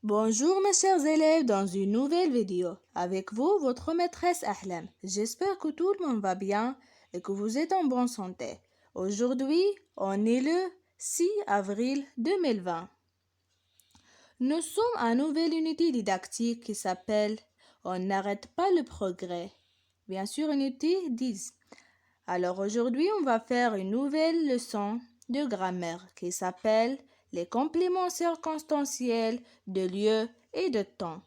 Bonjour mes chers élèves dans une nouvelle vidéo. Avec vous, votre maîtresse Ahlam. J'espère que tout le monde va bien et que vous êtes en bonne santé. Aujourd'hui, on est le 6 avril 2020. Nous sommes à une nouvelle unité didactique qui s'appelle On n'arrête pas le progrès. Bien sûr, unité 10. Alors aujourd'hui, on va faire une nouvelle leçon de grammaire qui s'appelle les compléments circonstanciels de lieu et de temps.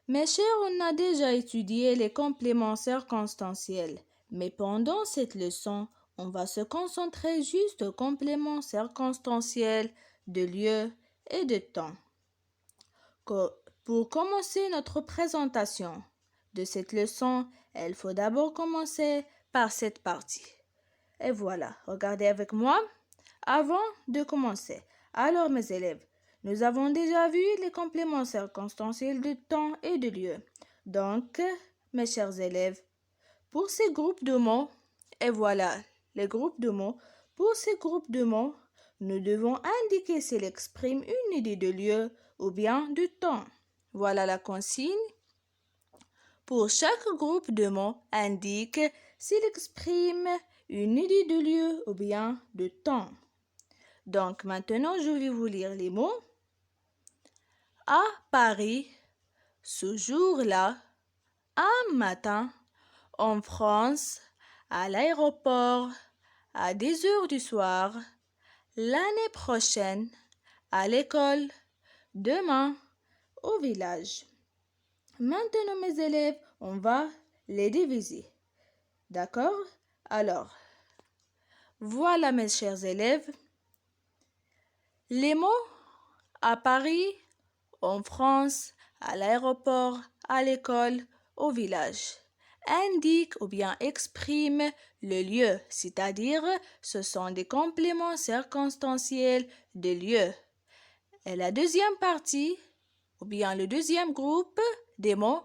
Mes chers, on a déjà étudié les compléments circonstanciels, mais pendant cette leçon, on va se concentrer juste aux compléments circonstanciels de lieu et de temps. Pour commencer notre présentation de cette leçon, il faut d'abord commencer par cette partie. Et voilà, regardez avec moi avant de commencer. Alors mes élèves, nous avons déjà vu les compléments circonstanciels de temps et de lieu. Donc, mes chers élèves, pour ces groupes de mots, et voilà les groupes de mots, pour ces groupes de mots, nous devons indiquer s'ils expriment une idée de lieu ou bien de temps. Voilà la consigne. Pour chaque groupe de mots, indique s'il exprime une idée de lieu ou bien de temps. Donc maintenant, je vais vous lire les mots. À Paris, ce jour-là, un matin, en France, à l'aéroport, à 10 heures du soir, l'année prochaine, à l'école, demain, au village. Maintenant, mes élèves, on va les diviser. D'accord? Alors, voilà mes chers élèves. Les mots à Paris, en France, à l'aéroport, à l'école, au village indiquent ou bien expriment le lieu, c'est-à-dire ce sont des compléments circonstanciels de lieu. Et la deuxième partie, ou bien le deuxième groupe des mots,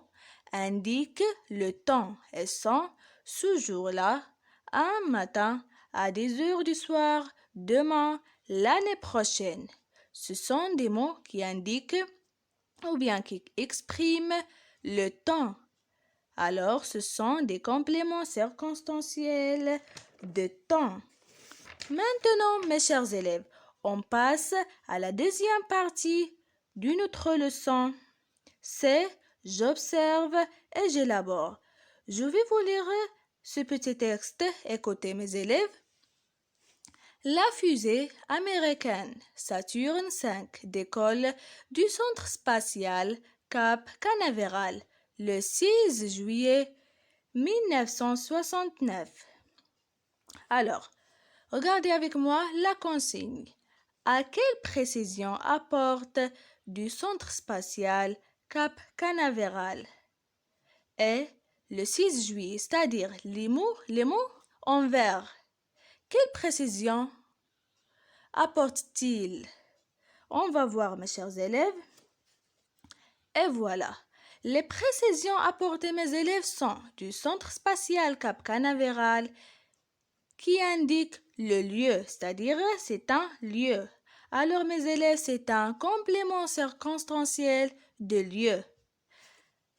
indique le temps et sont ce jour-là, un matin, à 10 heures du soir, demain, l'année prochaine. Ce sont des mots qui indiquent ou bien qui expriment le temps. Alors, ce sont des compléments circonstanciels de temps. Maintenant, mes chers élèves, on passe à la deuxième partie d'une autre leçon. C'est j'observe et j'élabore. Je vais vous lire ce petit texte. Écoutez mes élèves. La fusée américaine Saturne V décolle du centre spatial Cap Canaveral le 6 juillet 1969. Alors, regardez avec moi la consigne. À quelle précision apporte du centre spatial Cap Canaveral? Et le 6 juillet, c'est-à-dire les mots en vert. Quelle précision apporte-t-il? On va voir, mes chers élèves. Et voilà. Les précisions apportées, mes élèves, sont du centre spatial Cap Canaveral qui indique le lieu, c'est-à-dire c'est un lieu. Alors, mes élèves, c'est un complément circonstanciel de lieu.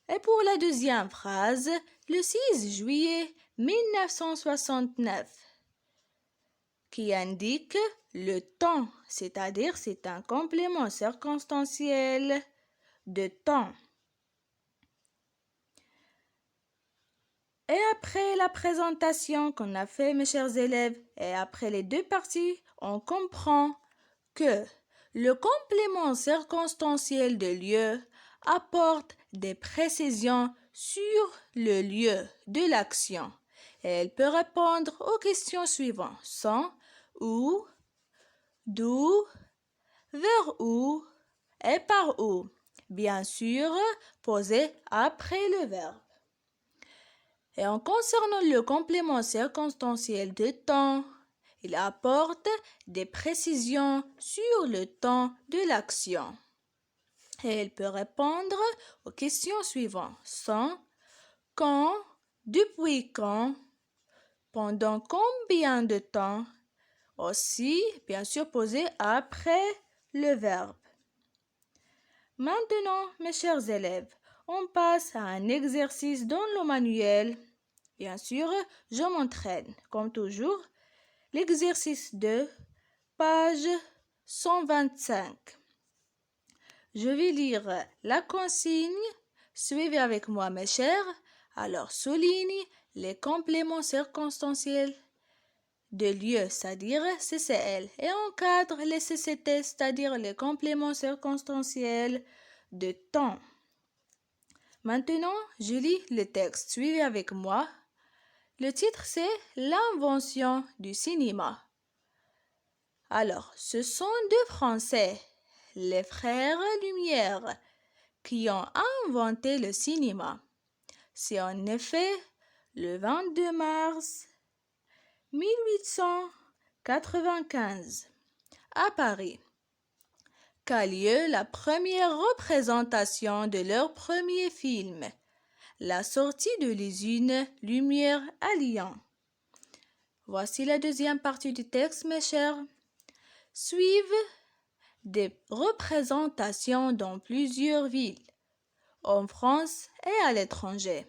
Et pour la deuxième phrase, le 6 juillet 1969, qui indique le temps, c'est-à-dire c'est un complément circonstanciel de temps. Et après la présentation qu'on a fait, mes chers élèves, et après les deux parties, on comprend que le complément circonstanciel de lieu apporte des précisions sur le lieu de l'action. Et elle peut répondre aux questions suivantes. Sans, où, d'où, vers où et par où. Bien sûr, posé après le verbe. Et en concernant le complément circonstanciel de temps, il apporte des précisions sur le temps de l'action. Et il peut répondre aux questions suivantes. Sans, quand, depuis quand, pendant combien de temps, aussi, bien sûr, posé après le verbe. Maintenant, mes chers élèves, on passe à un exercice dans le manuel. Bien sûr, je m'entraîne, comme toujours. L'exercice 2, page 125. Je vais lire la consigne. Suivez avec moi, mes chers. Alors, souligne les compléments circonstanciels de lieu, c'est-à-dire CCL, et encadre les CCT, c'est-à-dire les compléments circonstanciels de temps. Maintenant, je lis le texte. Suivez avec moi. Le titre, c'est L'invention du cinéma. Alors, ce sont deux Français, les frères Lumière, qui ont inventé le cinéma. C'est en effet le 22 mars 1895 à Paris qu'a lieu la première représentation de leur premier film, la sortie de l'usine Lumière à Lyon. Voici la deuxième partie du texte, mes chers. Suivent des représentations dans plusieurs villes, en France et à l'étranger.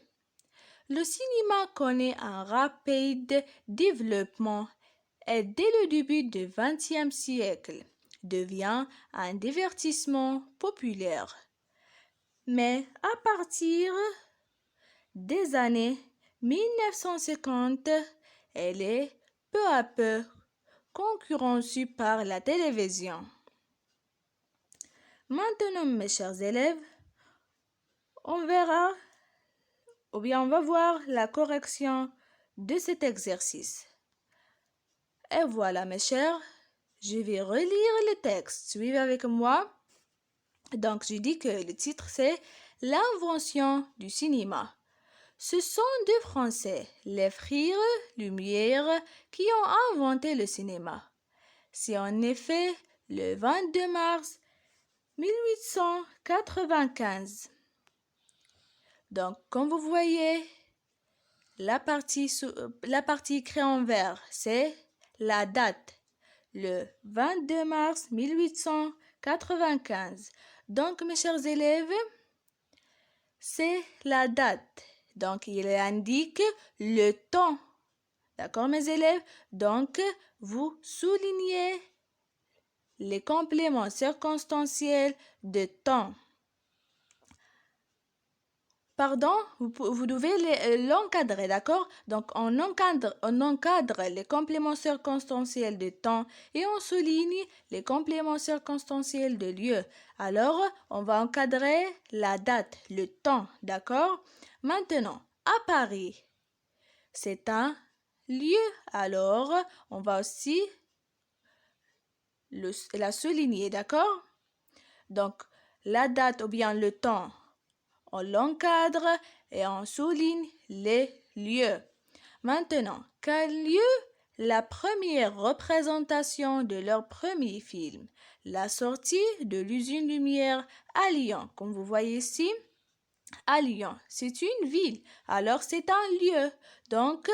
Le cinéma connaît un rapide développement et dès le début du XXe siècle devient un divertissement populaire. Mais à partir des années 1950, elle est peu à peu concurrencée par la télévision. Maintenant, mes chers élèves, on va voir la correction de cet exercice. Et voilà, mes chers, je vais relire le texte. Suivez avec moi. Donc, je dis que le titre, c'est L'invention du cinéma. Ce sont deux Français, les frères Lumière, qui ont inventé le cinéma. C'est en effet le 22 mars 1895. Donc, comme vous voyez, la partie écrite en vert, c'est la date, le 22 mars 1895. Donc, mes chers élèves, c'est la date. Donc, il indique le temps. D'accord, mes élèves? Donc, vous soulignez les compléments circonstanciels de temps. Pardon, vous devez l'encadrer, d'accord? Donc, on encadre les compléments circonstanciels de temps et on souligne les compléments circonstanciels de lieu. Alors, on va encadrer la date, le temps, d'accord? Maintenant, à Paris, c'est un lieu. Alors, on va aussi la souligner, d'accord? Donc, la date ou bien le temps, on l'encadre et on souligne les lieux. Maintenant, qu'a lieu la première représentation de leur premier film, la sortie de l'usine Lumière à Lyon. Comme vous voyez ici, à Lyon, c'est une ville, alors c'est un lieu. Donc,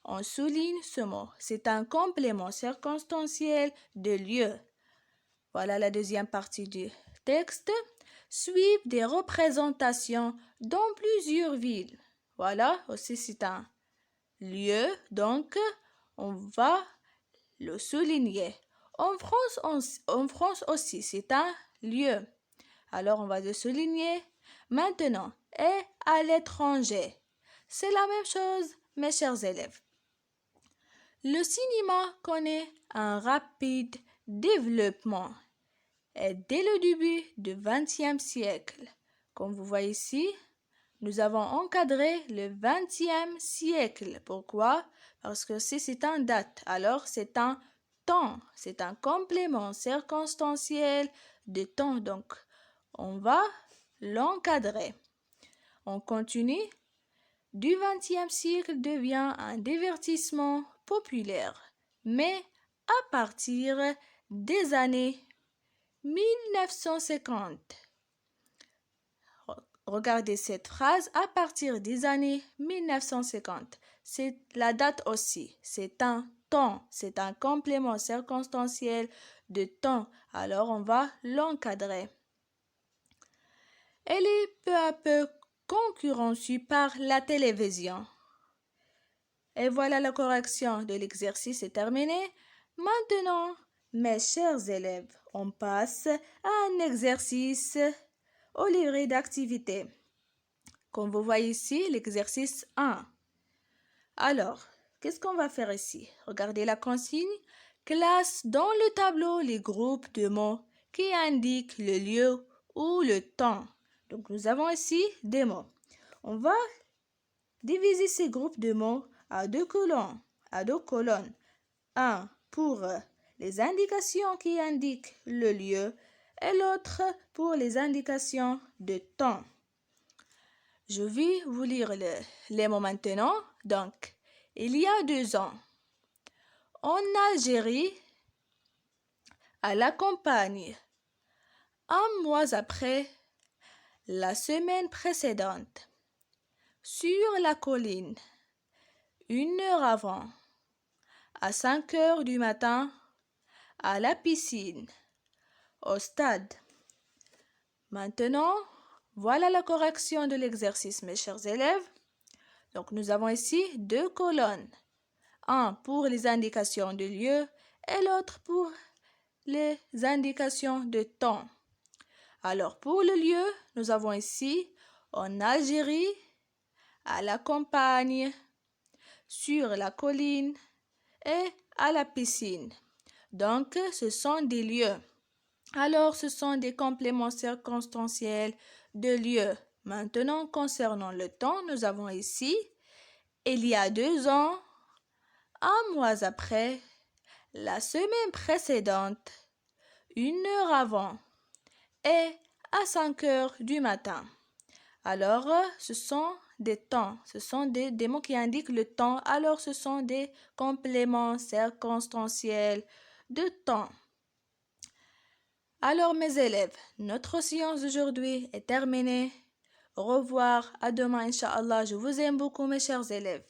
on souligne ce mot. C'est un complément circonstanciel de lieu. Voilà la deuxième partie du texte. Suivent des représentations dans plusieurs villes. Voilà, aussi c'est un lieu, donc on va le souligner. En France aussi, c'est un lieu. Alors on va le souligner. Maintenant, et à l'étranger. C'est la même chose, mes chers élèves. Le cinéma connaît un rapide développement. Et dès le début du XXe siècle, comme vous voyez ici, nous avons encadré le XXe siècle. Pourquoi? Parce que si c'est une date, alors c'est un temps, c'est un complément circonstanciel de temps. Donc, on va l'encadrer. On continue. Du XXe siècle devient un divertissement populaire, mais à partir des années 1950. Regardez cette phrase, à partir des années 1950. C'est la date aussi. C'est un temps, c'est un complément circonstanciel de temps. Alors, on va l'encadrer. Elle est peu à peu concurrencée par la télévision. Et voilà, la correction de l'exercice est terminée. Maintenant, mes chers élèves, on passe à un exercice au livret d'activité. Comme vous voyez ici, l'exercice 1. Alors, qu'est-ce qu'on va faire ici? Regardez la consigne. Classe dans le tableau les groupes de mots qui indiquent le lieu ou le temps. Donc, nous avons ici des mots. On va diviser ces groupes de mots à deux colonnes. Un pour les indications qui indiquent le lieu et l'autre pour les indications de temps. Je vais vous lire les mots maintenant. Donc, il y a 2 ans, en Algérie, à la campagne, un mois après, la semaine précédente, sur la colline, 1 heure avant, à 5 heures du matin, à la piscine, au stade. Maintenant, voilà la correction de l'exercice, mes chers élèves. Donc, nous avons ici 2 colonnes. Un pour les indications de lieu et l'autre pour les indications de temps. Alors, pour le lieu, nous avons ici en Algérie, à la campagne, sur la colline et à la piscine. Donc, ce sont des lieux. Alors, ce sont des compléments circonstanciels de lieu. Maintenant, concernant le temps, nous avons ici, il y a 2 ans, un mois après, la semaine précédente, 1 heure avant et à 5 heures du matin. Alors, ce sont des temps, ce sont des mots qui indiquent le temps, alors ce sont des compléments circonstanciels de temps. Alors, mes élèves, notre séance d'aujourd'hui est terminée. Au revoir, à demain, Inch'Allah. Je vous aime beaucoup, mes chers élèves.